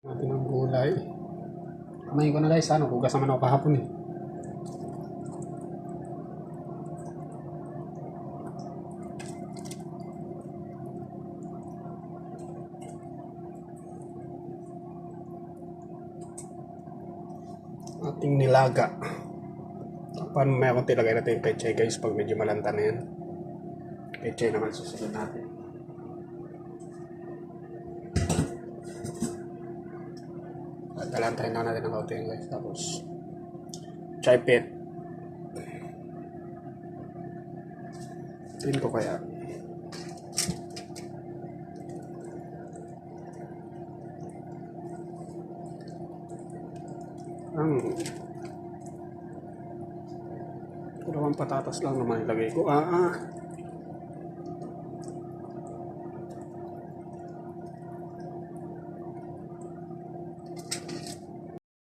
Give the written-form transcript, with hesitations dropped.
Natin ang gulay. Kumain ko na guys, hugas naman ako kahapon eh. Ating nilaga. Paano may akong tilagay natin yung pechay guys pag medyo malanta na yan. Pechay naman susunod natin. Dalantahin na natin ng kaunti guys. Tapos chipet. Tin ko kaya. Dalawang patatas lang naman ilagay ko.